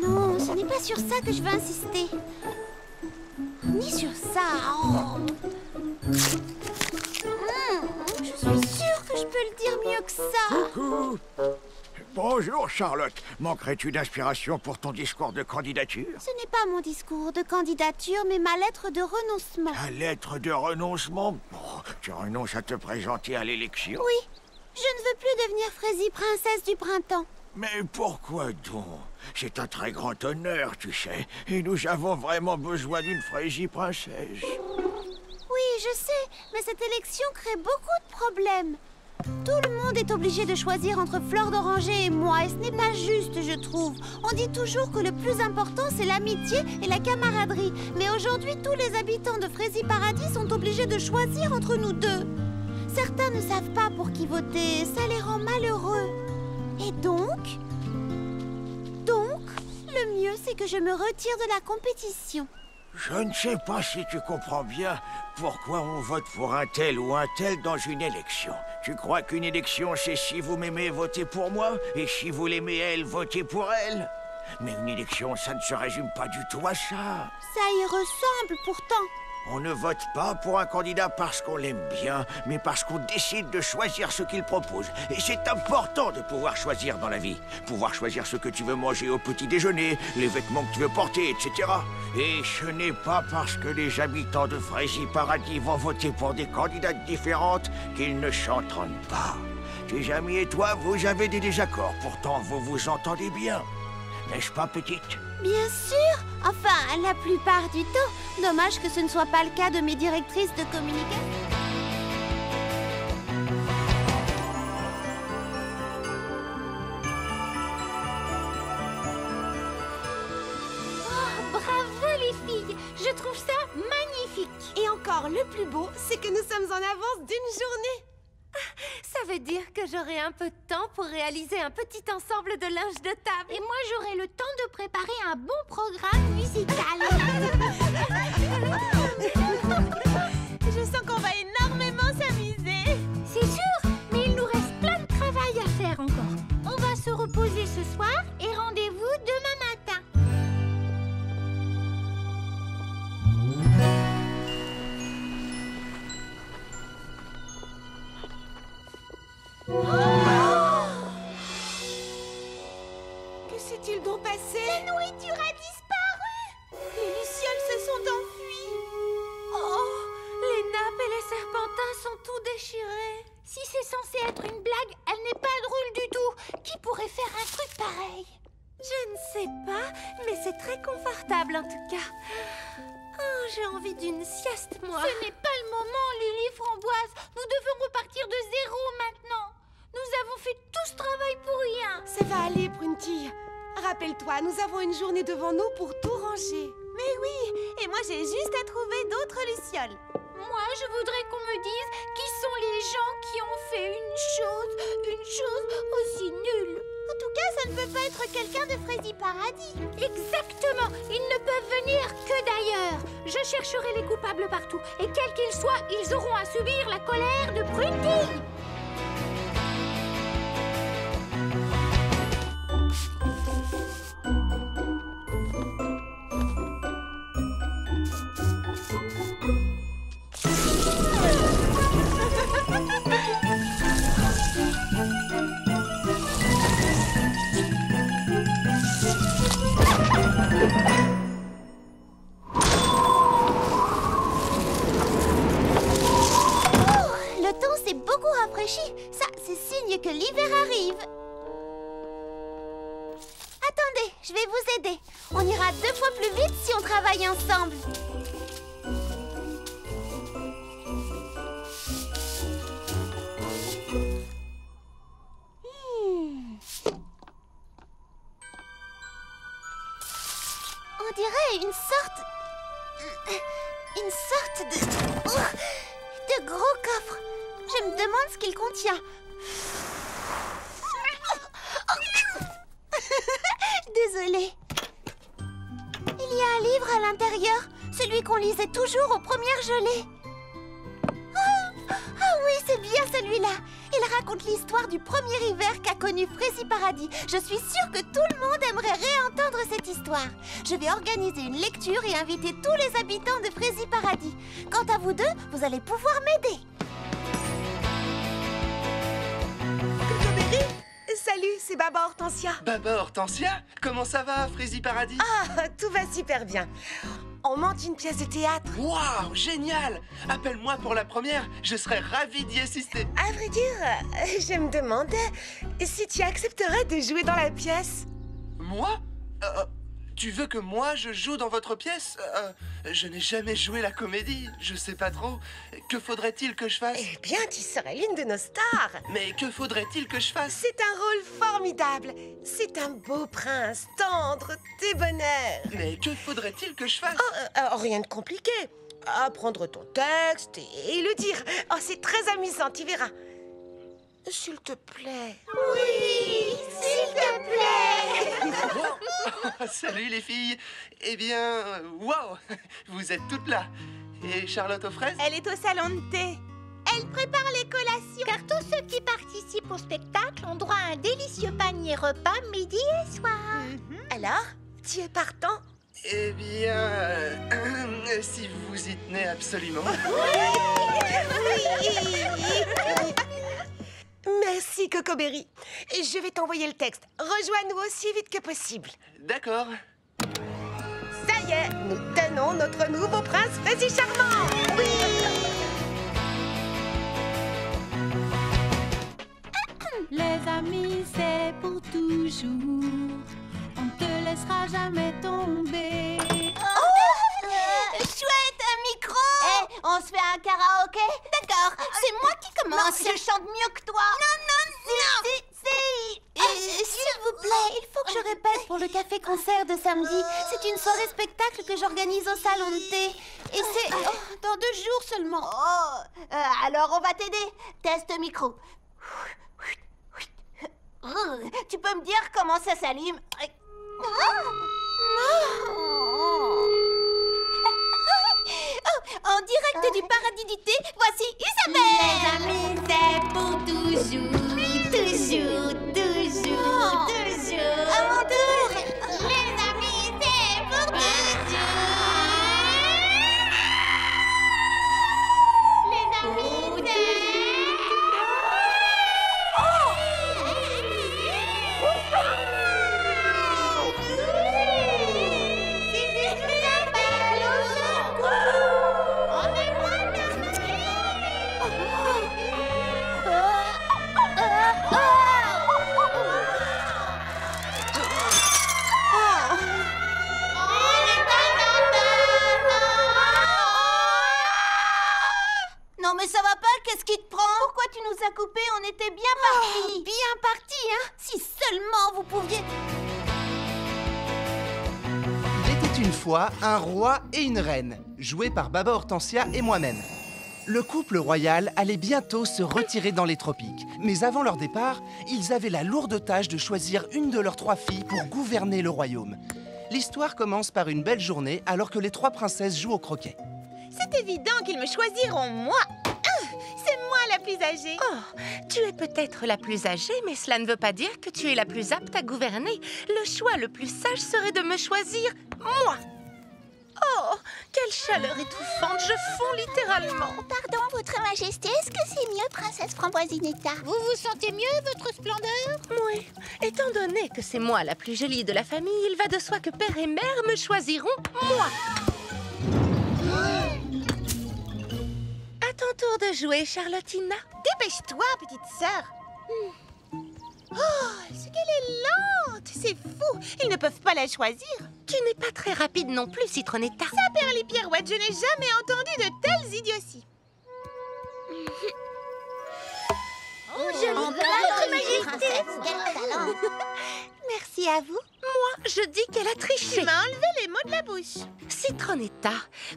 Non, ce n'est pas sur ça que je veux insister. Ni sur ça. Oh. Je suis sûre que je peux le dire mieux que ça. Coucou. Bonjour, Charlotte. Manquerais-tu d'inspiration pour ton discours de candidature? Ce n'est pas mon discours de candidature, mais ma lettre de renoncement. Ta lettre de renoncement? Oh, tu renonces à te présenter à l'élection? Oui, je ne veux plus devenir Frésie princesse du printemps. Mais pourquoi donc? C'est un très grand honneur, tu sais. Et nous avons vraiment besoin d'une Frésie princesse. Oui, je sais, mais cette élection crée beaucoup de problèmes. Tout le monde est obligé de choisir entre Fleur d'Oranger et moi, et ce n'est pas juste, je trouve. On dit toujours que le plus important, c'est l'amitié et la camaraderie. Mais aujourd'hui, tous les habitants de Frésie Paradis sont obligés de choisir entre nous deux. Certains ne savent pas pour qui voter, ça les rend malheureux. Et donc, le mieux, c'est que je me retire de la compétition. Je ne sais pas si tu comprends bien pourquoi on vote pour un tel ou un tel dans une élection. Tu crois qu'une élection, c'est si vous m'aimez, votez pour moi, et si vous l'aimez elle, votez pour elle? Mais une élection, ça ne se résume pas du tout à ça. Ça y ressemble pourtant. On ne vote pas pour un candidat parce qu'on l'aime bien, mais parce qu'on décide de choisir ce qu'il propose. Et c'est important de pouvoir choisir dans la vie. Pouvoir choisir ce que tu veux manger au petit déjeuner, les vêtements que tu veux porter, etc. Et ce n'est pas parce que les habitants de Frésie Paradis vont voter pour des candidates différentes qu'ils ne s'entendent pas. Tes amis et toi, vous avez des désaccords. Pourtant, vous vous entendez bien. N'est-ce pas, petite? Bien sûr. Enfin, la plupart du temps. Dommage que ce ne soit pas le cas de mes directrices de communication. Oh, bravo les filles! Je trouve ça magnifique! Et encore, le plus beau, c'est que nous sommes en avance d'une journée. Ça veut dire que j'aurai un peu de temps pour réaliser un petit ensemble de linge de table. Et moi, j'aurai le temps de préparer un bon programme musical. Je sens qu'on va énormément s'amuser. C'est sûr, mais il nous reste plein de travail à faire encore. On va se reposer ce soir et rendez-vous demain matin. Que s'est-il donc passé? La nourriture a disparu. Les lucioles se sont enfuies. Oh, les nappes et les serpentins sont tout déchirés. Si c'est censé être une blague, elle n'est pas drôle du tout. Qui pourrait faire un truc pareil? Je ne sais pas, mais c'est très confortable en tout cas. Oh, j'ai envie d'une sieste, moi. Ce n'est pas le moment, Lily Framboise. Nous devons repartir de zéro maintenant. Nous avons fait tout ce travail pour rien. Ça va aller, Brunty. Rappelle-toi, nous avons une journée devant nous pour tout ranger. Mais oui, et moi j'ai juste à trouver d'autres lucioles. Moi, je voudrais qu'on me dise qui sont les gens qui ont fait une chose aussi nulle. En tout cas, ça ne peut pas être quelqu'un de Frésie Paradis. Exactement. Ils ne peuvent venir que d'ailleurs. Je chercherai les coupables partout. Et quels qu'ils soient, ils auront à subir la colère de Brunty. Ça, c'est signe que l'hiver arrive. Attendez, je vais vous aider. On ira 2 fois plus vite si on travaille ensemble. On dirait une sorte de gros coffre. Je me demande ce qu'il contient. Désolée. Il y a un livre à l'intérieur, celui qu'on lisait toujours aux premières gelées. Ah oui, c'est bien celui-là. Et raconte l'histoire du premier hiver qu'a connu Fraisiparadis. Je suis sûre que tout le monde aimerait réentendre cette histoire. Je vais organiser une lecture et inviter tous les habitants de Fraisiparadis. Quant à vous deux, vous allez pouvoir m'aider. Cocoberry, salut, c'est Baba Hortensia. Baba Hortensia, comment ça va, Fraisiparadis? Ah, tout va super bien. On monte une pièce de théâtre. Waouh, génial! Appelle-moi pour la première, je serais ravi d'y assister. À vrai dire, je me demandais si tu accepterais de jouer dans la pièce. Moi? Tu veux que moi je joue dans votre pièce? Je n'ai jamais joué la comédie, je sais pas trop. Que faudrait-il que je fasse? Eh bien, tu serais l'une de nos stars. Mais que faudrait-il que je fasse? C'est un rôle formidable. C'est un beau prince, tendre, débonnaire. Mais que faudrait-il que je fasse? Rien de compliqué. Apprendre ton texte et le dire. Oh, c'est très amusant, tu verras. S'il te plaît. Oui, s'il te plaît. Oh, salut les filles. Eh bien, waouh, vous êtes toutes là. Et Charlotte aux fraises? Elle est au salon de thé. Elle prépare les collations. Car tous ceux qui participent au spectacle ont droit à un délicieux panier repas midi et soir. Alors, tu es partant? Eh bien, si vous vous y tenez absolument. Merci, Cocoberry. Je vais t'envoyer le texte. Rejoins-nous aussi vite que possible. D'accord. Ça y est, nous tenons notre nouveau prince Fraisi charmant. Oui. Les amis, c'est pour toujours. On te laissera jamais tomber. Chouette, un micro. On se fait un karaoké? D'accord, c'est moi qui commence. Je chante mieux que toi. Non. S'il vous plaît, il faut que je répète pour le café-concert de samedi. C'est une soirée spectacle que j'organise au salon de thé. Et c'est dans 2 jours seulement. Alors on va t'aider. Test micro. Tu peux me dire comment ça s'allume? En direct du paradis du thé, voici Isabelle. Les amis, c'est pour toujours. Toujours, toujours, toujours. À mon tour. Les amis, c'est pour toujours. Les amis, Non mais ça va pas, qu'est-ce qui te prend? Pourquoi tu nous as coupés? On était bien partis. Bien partis, hein? Si seulement vous pouviez... Il était une fois un roi et une reine, joués par Baba Hortensia et moi-même. Le couple royal allait bientôt se retirer dans les tropiques. Mais avant leur départ, ils avaient la lourde tâche de choisir une de leurs 3 filles pour gouverner le royaume. L'histoire commence par une belle journée alors que les 3 princesses jouent au croquet. C'est évident qu'ils me choisiront moi. C'est moi la plus âgée. Oh, tu es peut-être la plus âgée, mais cela ne veut pas dire que tu es la plus apte à gouverner. Le choix le plus sage serait de me choisir, moi. Oh, quelle chaleur étouffante, je fonds littéralement. Pardon, votre majesté, est-ce que c'est mieux, princesse Framboisinetta? Vous vous sentez mieux, votre splendeur? Oui, étant donné que c'est moi la plus jolie de la famille, il va de soi que père et mère me choisiront, moi. À ton tour de jouer, Charlottina. Dépêche-toi, petite sœur. Oh, ce qu'elle est lente. C'est fou. Ils ne peuvent pas la choisir. Tu n'es pas très rapide non plus, Citronnetta. Ça perd les pirouettes. Je n'ai jamais entendu de telles idioties. Votre majesté. Quel talent. Merci à vous. Moi, je dis qu'elle a triché. Tu m'as enlevé les mots de la bouche. Citronnetta,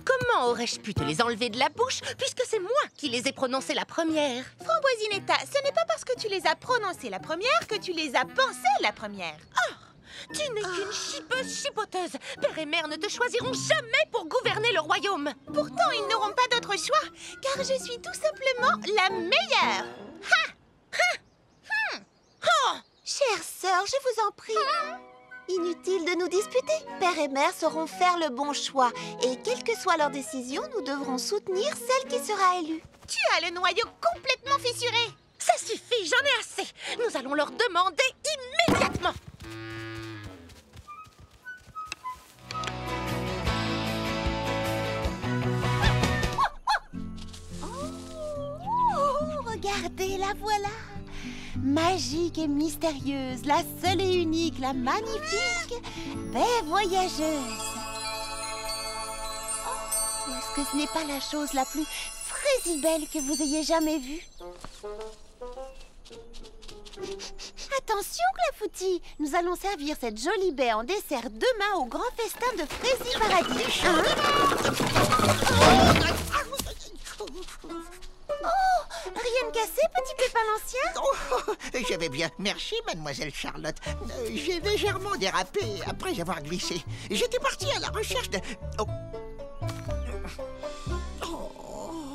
comment aurais-je pu te les enlever de la bouche puisque c'est moi qui les ai prononcés la première? Framboisinetta, ce n'est pas parce que tu les as prononcées la première que tu les as pensées la première. Tu n'es qu'une chipeuse chipoteuse. Père et mère ne te choisiront jamais pour gouverner le royaume. Pourtant, ils n'auront pas d'autre choix, car je suis tout simplement la meilleure. Ha! Chère sœur, je vous en prie. Inutile de nous disputer. Père et mère sauront faire le bon choix. Et quelle que soit leur décision, nous devrons soutenir celle qui sera élue. Tu as le noyau complètement fissuré. Ça suffit, j'en ai assez. Nous allons leur demander immédiatement. Oh, regardez, la voilà. Magique et mystérieuse, la seule et unique, la magnifique baie voyageuse. Oh, est-ce que ce n'est pas la chose la plus frésibelle que vous ayez jamais vue? Attention, Clafoutis, nous allons servir cette jolie baie en dessert demain au grand festin de Frézy Paradis. Oh, rien de cassé, petit pépin l'ancien? Oh, je vais bien. Merci, mademoiselle Charlotte. J'ai légèrement dérapé après avoir glissé. J'étais parti à la recherche de... Oh. Oh,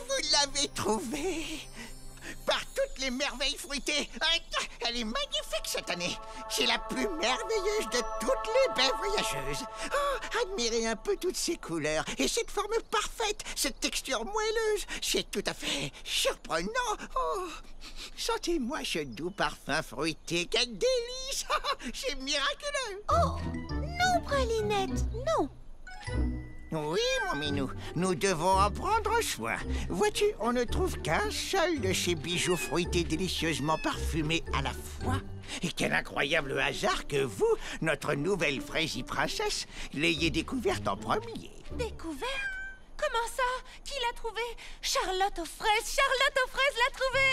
vous l'avez trouvée. Par toutes les merveilles fruitées. Elle est magnifique cette année. C'est la plus merveilleuse de toutes les baies voyageuses. Oh, admirez un peu toutes ces couleurs et cette forme parfaite, cette texture moelleuse. C'est tout à fait surprenant. Oh, sentez-moi ce doux parfum fruité. Quel délice. C'est miraculeux. Oh, non, Pralinette, non. Oui, mon minou, nous devons en prendre soin. Vois-tu, on ne trouve qu'un seul de ces bijoux fruités délicieusement parfumés à la fois. Et quel incroyable hasard que vous, notre nouvelle Frézy princesse, l'ayez découverte en premier. Découverte? Comment ça? Qui l'a trouvé? Charlotte aux fraises! Charlotte aux fraises l'a trouvé!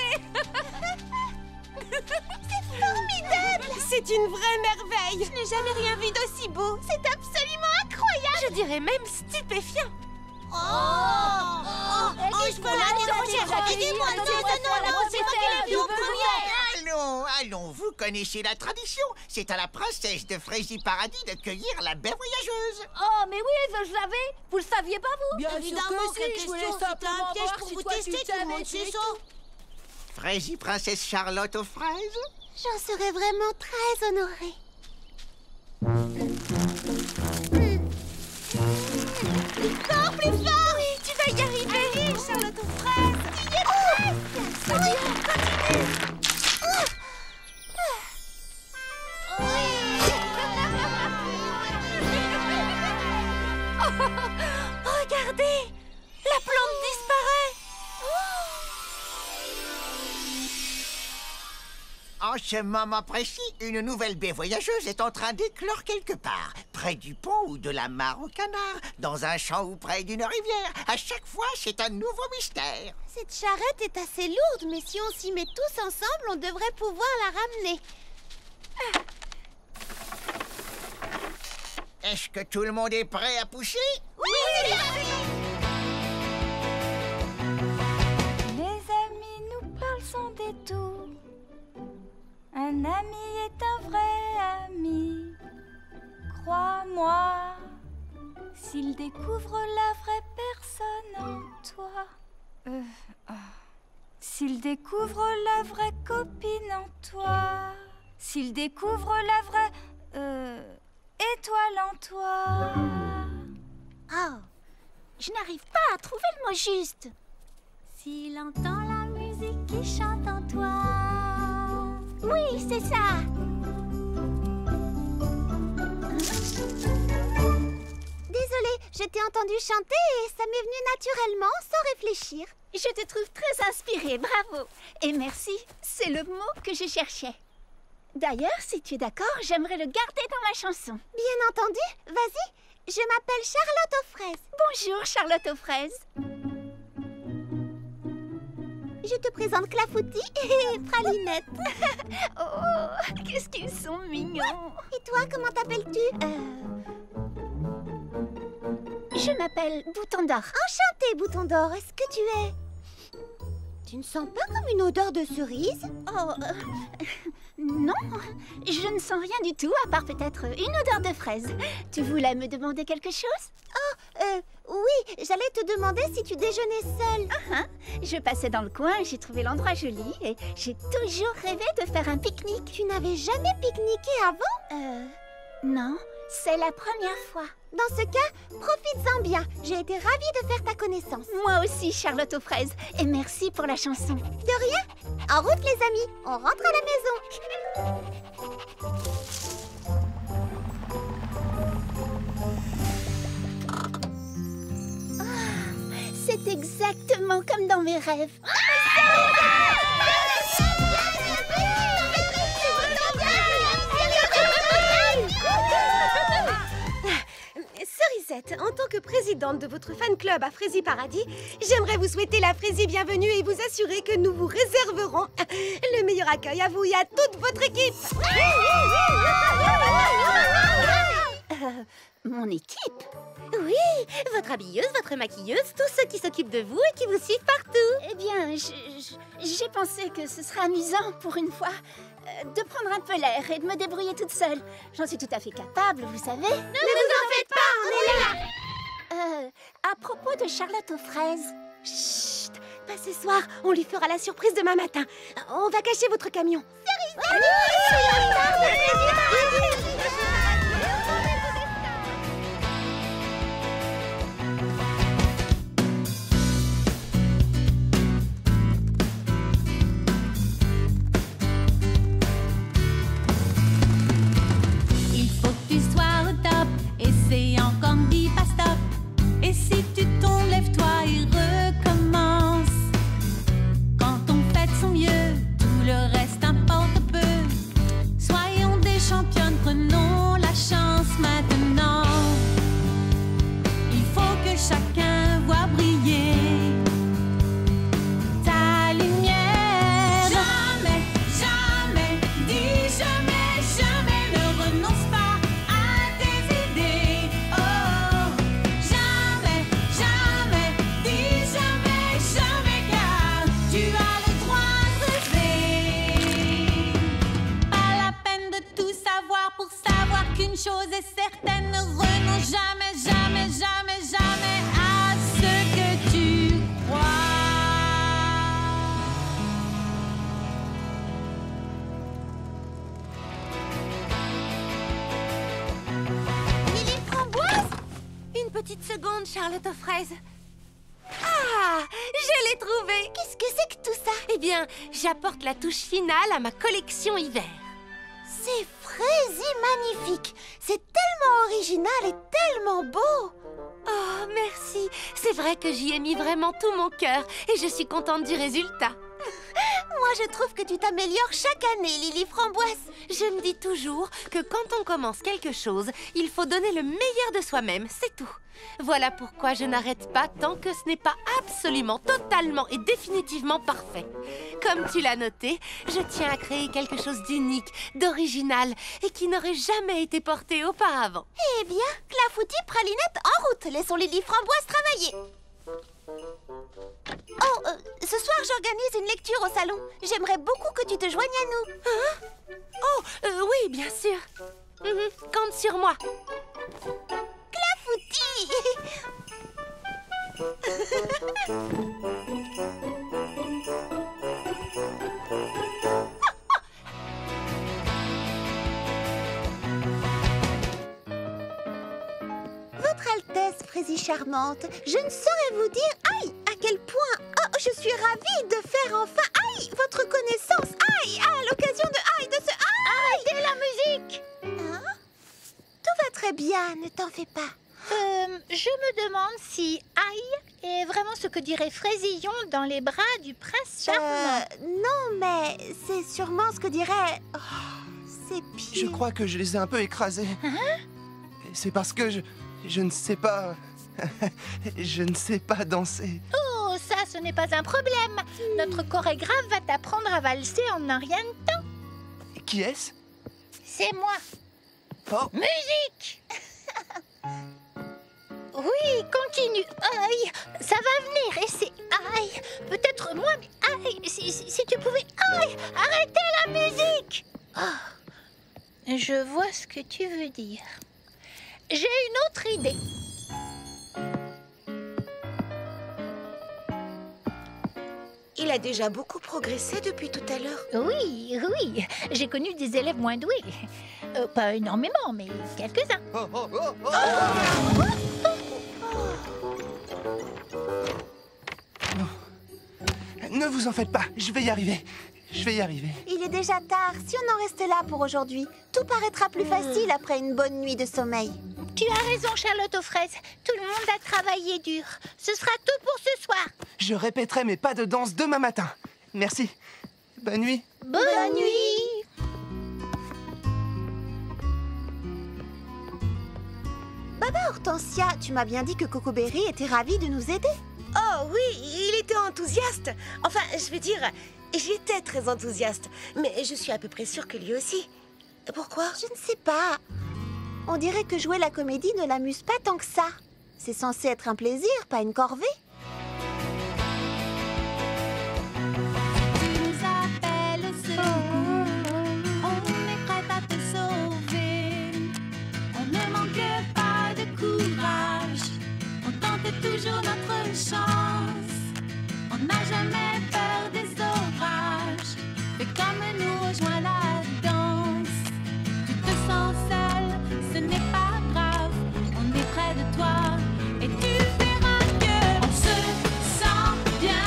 C'est formidable! C'est une vraie merveille! Je n'ai jamais rien vu d'aussi beau! C'est absolument incroyable! Je dirais même stupéfiant! Je veux la recherche! Aidez-moi! Non, c'est moi qui l'ai vu en première! Allons, vous connaissez la tradition. C'est à la princesse de Frézy Paradis de cueillir la baie voyageuse. Oh, mais oui, je le savais! Vous le saviez pas, vous? Bien évidemment, quelle question! C'était un piège pour vous tester, tout le monde sait ça! Frézy princesse Charlotte aux fraises? J'en serais vraiment très honorée. Fort, plus fort! Oui, tu vas y arriver! Allez, Charlotte aux fraises! Tu y es presque! Continue! Regardez! La plante disparaît! En ce moment précis, une nouvelle baie voyageuse est en train d'éclore quelque part, près du pont ou de la mare au canard, dans un champ ou près d'une rivière. À chaque fois, c'est un nouveau mystère. Cette charrette est assez lourde, mais si on s'y met tous ensemble, on devrait pouvoir la ramener. Est-ce que tout le monde est prêt à pousser? Oui! Les amis nous parlent sans détour. Un ami est un vrai ami. Crois-moi, s'il découvre la vraie personne en toi. S'il découvre la vraie copine en toi. S'il découvre la vraie étoile en toi. Oh, je n'arrive pas à trouver le mot juste. S'il entend la musique qui chante en toi. Oui, c'est ça. Désolée, je t'ai entendu chanter et ça m'est venu naturellement, sans réfléchir. Je te trouve très inspirée, bravo. Et merci, c'est le mot que je cherchais. D'ailleurs, si tu es d'accord, j'aimerais le garder dans ma chanson. Bien entendu, vas-y. Je m'appelle Charlotte aux fraises. Bonjour, Charlotte aux fraises. Je te présente Clafoutis et Pralinette. Oh, qu'est-ce qu'ils sont mignons. Et toi, comment t'appelles-tu? Je m'appelle Bouton d'Or. Enchantée, Bouton d'Or. Est-ce que tu es... Tu ne sens pas comme une odeur de cerise? Oh, non, je ne sens rien du tout, à part peut-être une odeur de fraise. Tu voulais me demander quelque chose? Oui, j'allais te demander si tu déjeunais seule. Je passais dans le coin, j'ai trouvé l'endroit joli et j'ai toujours rêvé de faire un pique-nique. Tu n'avais jamais pique-niqué avant? Non, c'est la première fois. Dans ce cas, profites-en bien. J'ai été ravie de faire ta connaissance. Moi aussi, Charlotte aux fraises. Et merci pour la chanson. De rien. En route, les amis. On rentre à la maison. C'est exactement comme dans mes rêves. Cerisette, en tant que présidente de votre fan club à Frésie Paradis, j'aimerais vous souhaiter la Frésie bienvenue et vous assurer que nous vous réserverons le meilleur accueil à vous et à toute votre équipe. Mon équipe? Oui, votre habilleuse, votre maquilleuse, tous ceux qui s'occupent de vous et qui vous suivent partout. Eh bien, j'ai pensé que ce serait amusant pour une fois de prendre un peu l'air et de me débrouiller toute seule. J'en suis tout à fait capable, vous savez. Ne vous en faites pas, on est là. À propos de Charlotte aux fraises. Chut, pas ce soir, on lui fera la surprise demain matin. On va cacher votre camion. Essayant comme dit pas stop. Et si tu tombes, lève-toi et recommence. Quand on fait de son mieux, tout le reste importe peu. Soyons des championnes, prenons la chance maintenant. Il faut que chacun voit briller ta lumière. Jamais, jamais, dis jamais, jamais ne renonce pas. Une chose est certaine, ne renonce jamais, jamais, jamais, jamais à ce que tu crois. Lily Framboise? Une petite seconde, Charlotte aux fraises. Ah, je l'ai trouvé. Qu'est-ce que c'est que tout ça? Eh bien, j'apporte la touche finale à ma collection hiver. C'est Frésie magnifique. C'est tellement original et tellement beau. Oh, merci. C'est vrai que j'y ai mis vraiment tout mon cœur et je suis contente du résultat. Moi, je trouve que tu t'améliores chaque année, Lily Framboise. Je me dis toujours que quand on commence quelque chose, il faut donner le meilleur de soi-même, c'est tout. Voilà pourquoi je n'arrête pas tant que ce n'est pas absolument, totalement et définitivement parfait. Comme tu l'as noté, je tiens à créer quelque chose d'unique, d'original et qui n'aurait jamais été porté auparavant. Eh bien, Clafoutis, Pralinette, en route. Laissons Lily Framboise travailler. Oh, ce soir, j'organise une lecture au salon. J'aimerais beaucoup que tu te joignes à nous. Hein? Oh, oui, bien sûr. Compte sur moi. Clafoutis! Votre Altesse, Frésie charmante, je ne saurais vous dire, aïe, à quel point, oh, je suis ravie de faire enfin, aïe, votre connaissance, aïe, à l'occasion de, aïe, de ce, aïe, de la musique. Hein? Tout va très bien, ne t'en fais pas. Je me demande si aïe est vraiment ce que dirait Fraisillon dans les bras du prince charmant. Non, mais c'est sûrement ce que dirait... Oh, ses pieds. Je crois que je les ai un peu écrasés. C'est parce que je ne sais pas... je ne sais pas danser. Oh, ça, ce n'est pas un problème. Notre chorégraphe va t'apprendre à valser en un rien de temps. Qui est-ce? C'est moi. Oh. Musique. Oui, continue. Aïe, ça va venir et c'est... Aïe, peut-être moins, mais aïe, si tu pouvais... Aïe, arrêtez la musique. Oh, je vois ce que tu veux dire. J'ai une autre idée. Il a déjà beaucoup progressé depuis tout à l'heure. Oui, j'ai connu des élèves moins doués. Pas énormément, mais quelques-uns. Ne vous en faites pas, je vais y arriver. Je vais y arriver. Il est déjà tard. Si on en reste là pour aujourd'hui, tout paraîtra plus facile après une bonne nuit de sommeil. Tu as raison, Charlotte aux fraises. Tout le monde a travaillé dur. Ce sera tout pour ce soir. Je répéterai mes pas de danse demain matin. Merci. Bonne nuit. Bonne nuit. Baba Hortensia, tu m'as bien dit que Coco Berry était ravie de nous aider. Oh oui, il était enthousiaste. Enfin, je veux dire, j'étais très enthousiaste. Mais je suis à peu près sûre que lui aussi. Pourquoi? Je ne sais pas. On dirait que jouer la comédie ne l'amuse pas tant que ça. C'est censé être un plaisir, pas une corvée. Tu nous appelles au secours, on est prêt à te sauver. On ne manque pas de courage, on tente toujours notre chance. On n'a jamais peur des orages, fais comme nous, rejoins la danse. Tu te sens seul, ce n'est pas grave, on est près de toi et tu verras que on se sent bien.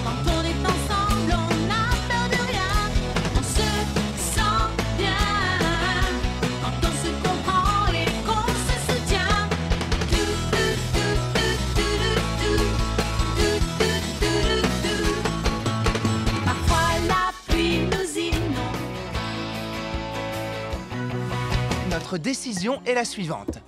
Quand on est ensemble, on n'a peur de rien. On se sent bien quand on se comprend et qu'on se soutient. Parfois la pluie nous inonde. Notre décision est la suivante.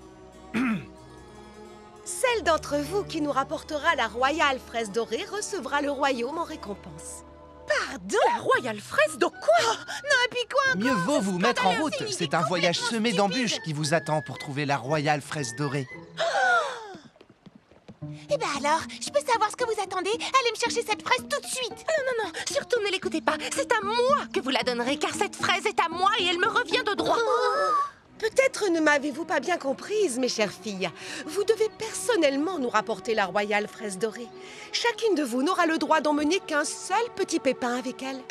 Celle d'entre vous qui nous rapportera la royale fraise dorée recevra le royaume en récompense. Pardon? La royale fraise de quoi? Non, et puis quoi? Mieux vaut vous mettre en route. C'est un voyage semé d'embûches qui vous attend pour trouver la royale fraise dorée. Eh ben alors, je peux savoir ce que vous attendez? Allez me chercher cette fraise tout de suite. Non, surtout ne l'écoutez pas. C'est à moi que vous la donnerez, car cette fraise est à moi et elle me revient de droit. Peut-être ne m'avez-vous pas bien comprise, mes chères filles. Vous devez personnellement nous rapporter la royale fraise dorée. Chacune de vous n'aura le droit d'emmener qu'un seul petit pépin avec elle.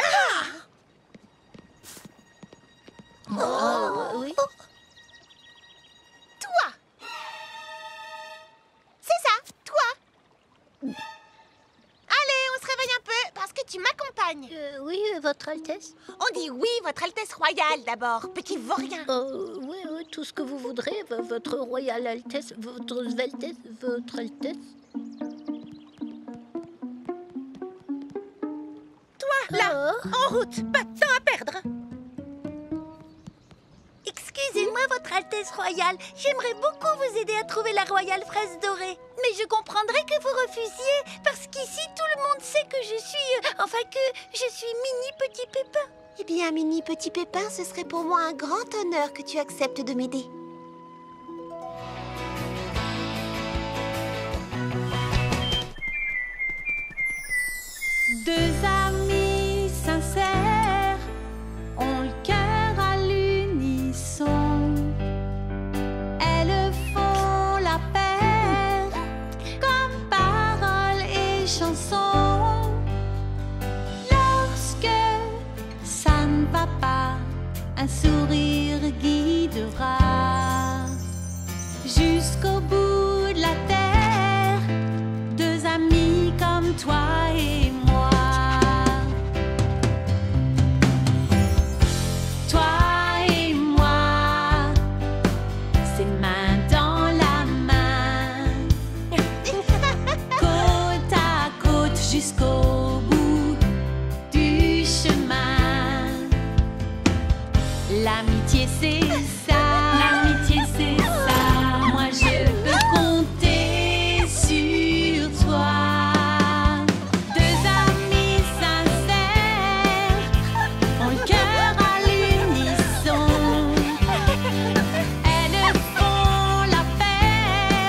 Oui. Toi. C'est ça, toi. Allez, on se réveille un peu, parce que tu m'accompagnes. Oui, Votre Altesse. On dit oui, Votre Altesse Royale, d'abord, petit vaurien. Oui, tout ce que vous voudrez, Votre Royale Altesse, Votre Sveltesse, Votre Altesse. Toi, là, en route, pas de temps à perdre. Excusez-moi, Votre Altesse Royale. J'aimerais beaucoup vous aider à trouver la royale fraise dorée. Mais je comprendrais que vous refusiez, parce qu'ici, tout le monde sait que je suis Mini Petit Pépin. Eh bien, Mini Petit Pépin, ce serait pour moi un grand honneur que tu acceptes de m'aider. Deux amis sincères ont le cœur à l'unisson. Elles font la paire comme paroles et chansons. Lorsque ça ne va pas, un sourire guidera jusqu'au bout de la terre. Deux amis comme toi et moi. Toi et moi, c'est main dans la main, côte à côte jusqu'au bout du chemin. L'amitié c'est ça, l'amitié c'est ça. Moi je peux compter sur toi. Deux amis sincères ont le cœur à l'unisson. Elles font la paire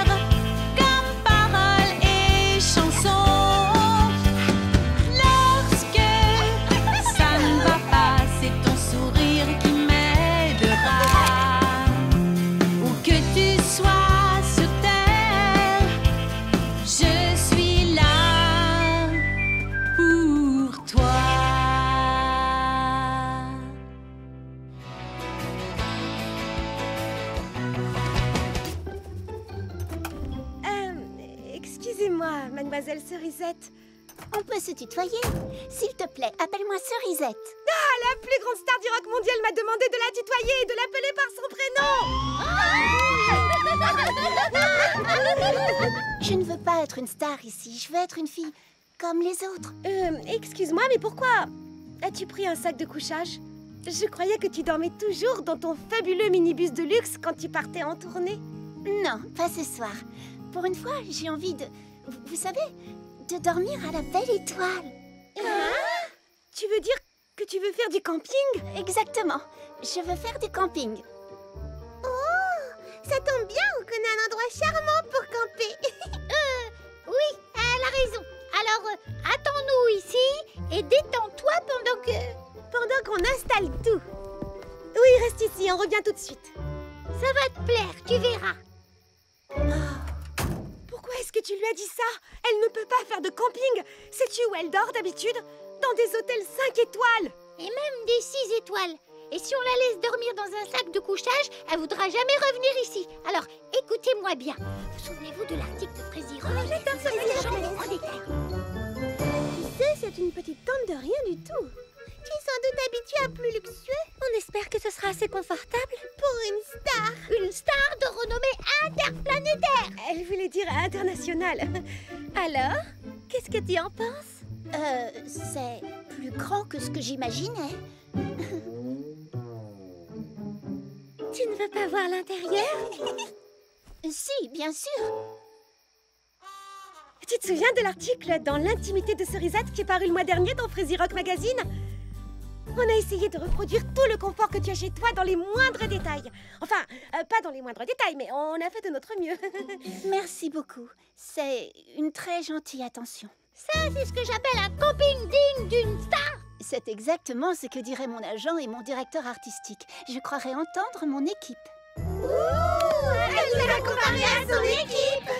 mademoiselle Cerisette. On peut se tutoyer. S'il te plaît, appelle-moi Cerisette. Ah, la plus grande star du rock mondial m'a demandé de la tutoyer et de l'appeler par son prénom. Je ne veux pas être une star ici. Je veux être une fille comme les autres. Excuse-moi, mais pourquoi as-tu pris un sac de couchage? Je croyais que tu dormais toujours dans ton fabuleux minibus de luxe quand tu partais en tournée. Non, pas ce soir. Pour une fois, j'ai envie de... Vous savez, de dormir à la belle étoile. Tu veux dire que tu veux faire du camping? Exactement. Je veux faire du camping. Oh, ça tombe bien, on connaît un endroit charmant pour camper. Oui, elle a raison. Alors, attends-nous ici et détends-toi Pendant qu'on installe tout. Oui, reste ici, on revient tout de suite. Ça va te plaire, tu verras. Pourquoi est-ce que tu lui as dit ça? Elle ne peut pas faire de camping. Sais-tu où elle dort d'habitude? Dans des hôtels 5 étoiles. Et même des 6 étoiles. Et si on la laisse dormir dans un sac de couchage, elle voudra jamais revenir ici. Alors, écoutez-moi bien. Vous souvenez-vous de l'article de Fraisier Rock? Tu sais, c'est une petite tente de rien du tout. Tu es sans doute habituée à plus luxueux. On espère que ce sera assez confortable. Pour une star. Une star de renommée interplanétaire. Elle voulait dire internationale. Alors, qu'est-ce que tu en penses? C'est plus grand que ce que j'imaginais. Tu ne veux pas voir l'intérieur? Si, bien sûr. Tu te souviens de l'article dans l'intimité de Cerisette qui est paru le mois dernier dans Fraisier Rock Magazine? On a essayé de reproduire tout le confort que tu as chez toi dans les moindres détails. Enfin, pas dans les moindres détails, mais on a fait de notre mieux. Merci beaucoup. C'est une très gentille attention. Ça, c'est ce que j'appelle un camping digne d'une star. C'est exactement ce que diraient mon agent et mon directeur artistique. Je croirais entendre mon équipe. Elle nous a comparé à son équipe.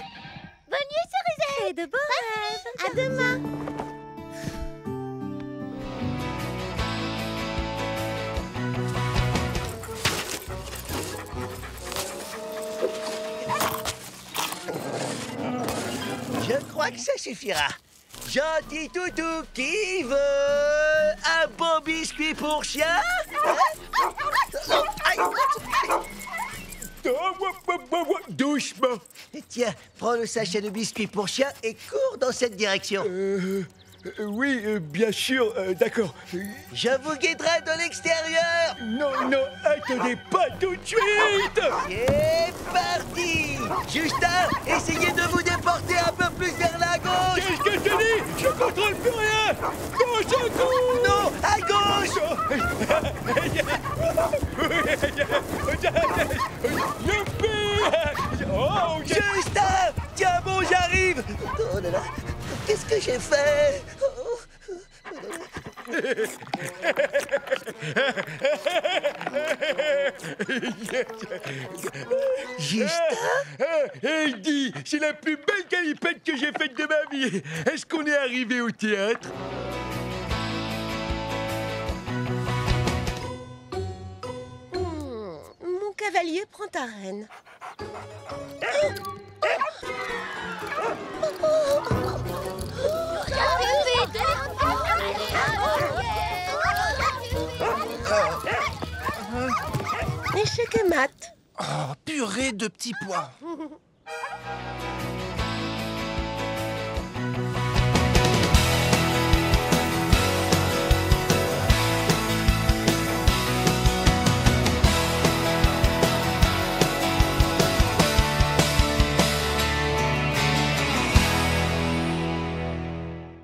Bonne nuit, Cerisette. Et de beaux rêves. À demain. Je crois que ça suffira. Gentil toutou, qui veut un bon biscuit pour chien? Doucement. Tiens, prends le sachet de biscuits pour chien et cours dans cette direction. Oui, bien sûr, d'accord. Je vous guiderai de l'extérieur. Non, attendez pas tout de suite. C'est parti. Justin, essayez de vous déporter un peu plus vers la gauche. Qu'est-ce que tu dis? Je contrôle plus rien. Au secours. Non, à gauche. Oh, Justin, tiens bon, j'arrive. Oh là là, qu'est-ce que j'ai fait? Justin? Heidi, c'est la plus belle galipette que j'ai faite de ma vie. Est-ce qu'on est arrivé au théâtre? Mon cavalier prend ta reine. Échec et mat. Oh, purée de petits pois.